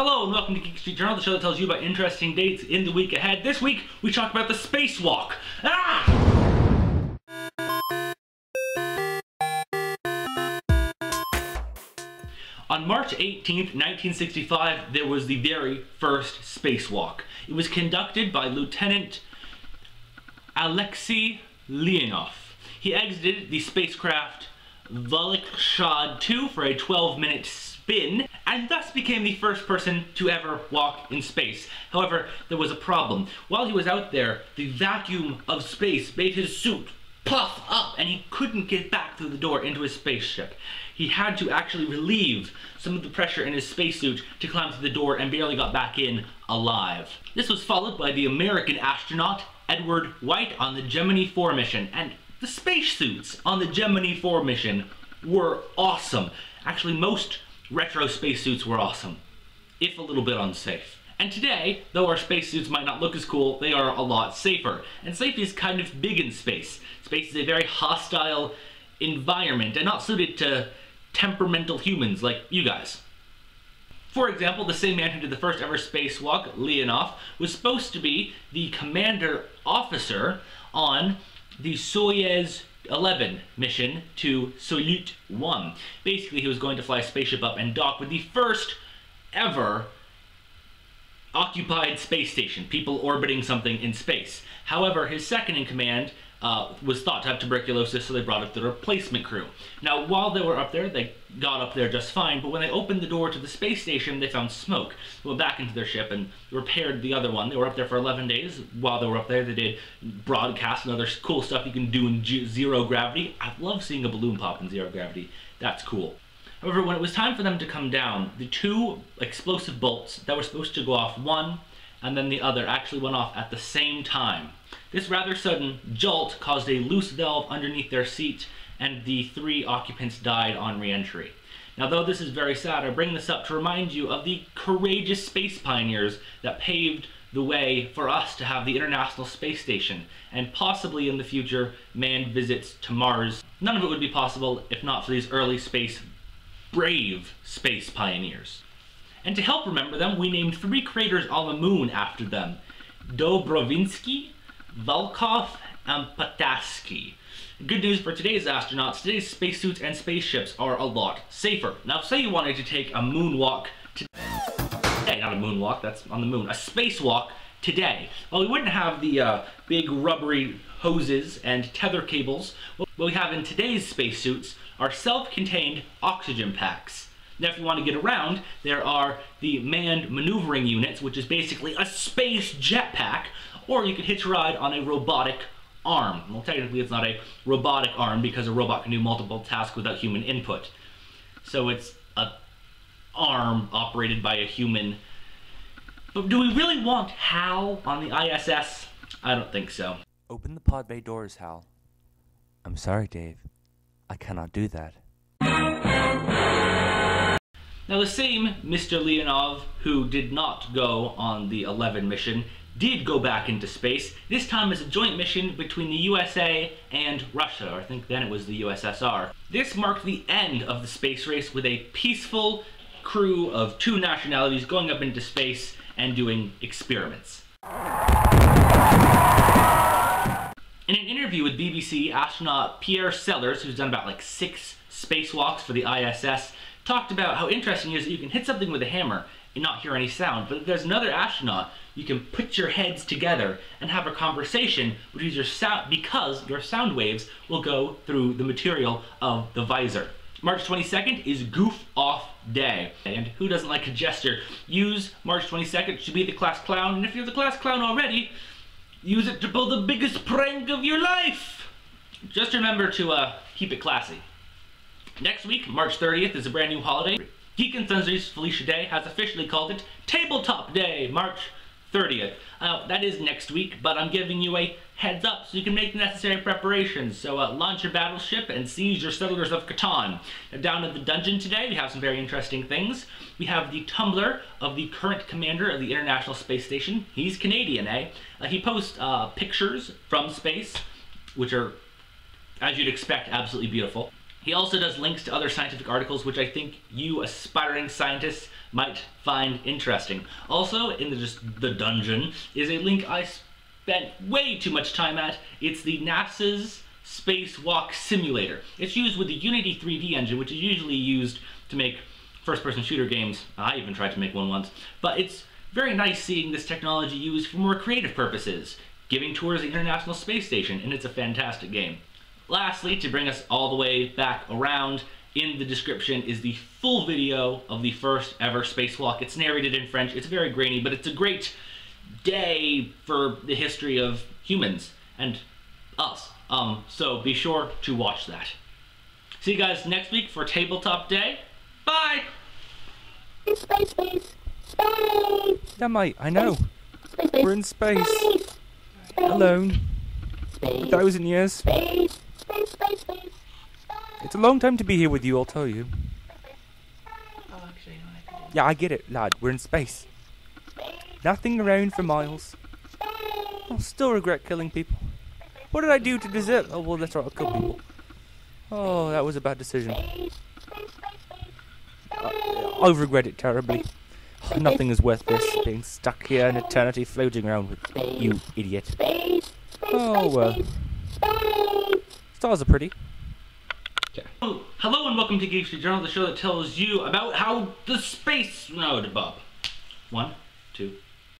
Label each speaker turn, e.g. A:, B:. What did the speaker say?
A: Hello and welcome to Geek Journal, the show that tells you about interesting dates in the week ahead. This week, we talk about the spacewalk. On March 18th, 1965, there was the very first spacewalk. It was conducted by Lieutenant Alexei Leonov. He exited the spacecraft Volokshad 2 for a 12-minute spin, and thus became the first person to ever walk in space. However, there was a problem. While he was out there, the vacuum of space made his suit puff up, and he couldn't get back through the door into his spaceship. He had to actually relieve some of the pressure in his spacesuit to climb through the door and barely got back in alive. This was followed by the American astronaut Edward White on the Gemini 4 mission, and the spacesuits on the Gemini 4 mission were awesome. Actually, most retro spacesuits were awesome, if a little bit unsafe. And today, though our spacesuits might not look as cool, they are a lot safer. And safety is kind of big in space. Space is a very hostile environment and not suited to temperamental humans like you guys. For example, the same man who did the first ever spacewalk, Leonov, was supposed to be the commander officer on the Soyuz 11 mission to Soyuz 1. Basically, he was going to fly a spaceship up and dock with the first ever occupied space station, people orbiting something in space. However, his second in command was thought to have tuberculosis, so they brought up the replacement crew. Now, while they were up there, they got up there just fine, but when they opened the door to the space station, they found smoke. They went back into their ship and repaired the other one. They were up there for 11 days. While they were up there, they did broadcast and other cool stuff you can do in zero gravity. I love seeing a balloon pop in zero gravity. That's cool. However, when it was time for them to come down, the two explosive bolts that were supposed to go off one and then the other actually went off at the same time. This rather sudden jolt caused a loose valve underneath their seat, and the three occupants died on re-entry. Now, though this is very sad, I bring this up to remind you of the courageous space pioneers that paved the way for us to have the International Space Station, and possibly in the future, manned visits to Mars. None of it would be possible if not for these early brave space pioneers. And to help remember them, we named 3 craters on the moon after them: Dobrovinsky, Volkov, and Pataski. Good news for today's astronauts: today's spacesuits and spaceships are a lot safer. Now, say you wanted to take a moonwalk today, not a moonwalk, that's on the moon, a spacewalk today. Well, we wouldn't have the big rubbery hoses and tether cables. What we have in today's spacesuits are self-contained oxygen packs. Now, if you want to get around, there are the manned maneuvering units, which is basically a space jetpack, or you could hitch a ride on a robotic arm. Well, technically it's not a robotic arm because a robot can do multiple tasks without human input. So it's an arm operated by a human. But do we really want HAL on the ISS? I don't think so.
B: Open the pod bay doors, Hal. I'm sorry, Dave. I cannot do that.
A: Now, the same Mr. Leonov, who did not go on the 11 mission, did go back into space, this time as a joint mission between the USA and Russia, or I think then it was the USSR. This marked the end of the space race with a peaceful crew of 2 nationalities going up into space and doing experiments. In an interview with BBC, astronaut Pierre Sellers, who's done about like 6 spacewalks for the ISS, talked about how interesting it is that you can hit something with a hammer and not hear any sound, but if there's another astronaut, you can put your heads together and have a conversation because your sound waves will go through the material of the visor. March 22nd is Goof Off Day, and who doesn't like a gesture? Use March 22nd to be the class clown, and if you're the class clown already, use it to pull the biggest prank of your life! Just remember to keep it classy. Next week, March 30th, is a brand new holiday. Geek and Sundry's Felicia Day has officially called it Tabletop Day, March 30th. That is next week, but I'm giving you a heads up so you can make the necessary preparations. So launch your battleship and seize your settlers of Catan. Now, down at the dungeon today, we have some very interesting things. We have the Tumblr of the current commander of the International Space Station. He's Canadian, eh? He posts pictures from space, which are, as you'd expect, absolutely beautiful. He also does links to other scientific articles, which I think you aspiring scientists might find interesting. Also, in the dungeon is a link I spent way too much time at. It's the NASA's Spacewalk Simulator. It's used with the Unity 3D engine, which is usually used to make first-person shooter games. I even tried to make one once. But it's very nice seeing this technology used for more creative purposes, giving tours of the International Space Station, and it's a fantastic game. Lastly, to bring us all the way back around, in the description is the full video of the first ever spacewalk. It's narrated in French. It's very grainy, but it's a great day for the history of humans and us. So be sure to watch that. See you guys next week for Tabletop Day. Bye!
C: Space, space, space.
B: Yeah, mate, I know.
C: Space, space,
B: We're in space.
C: space.
B: Alone.
C: Space,
B: 1,000 years.
C: space, space, space, space.
B: It's a long time to be here with you, I'll tell you. Yeah, I get it, lad. We're in space. Nothing around for miles. I'll still regret killing people. What did I do to deserve? Oh, well, that's right, I'll kill people. Oh, that was a bad decision. I regret it terribly. Nothing is worth this, being stuck here in eternity floating around with you, idiot. Oh, well. Stars are pretty.
A: Oh, hello and welcome to Geek Journal, the show that tells you about how the space node above. 1, 2,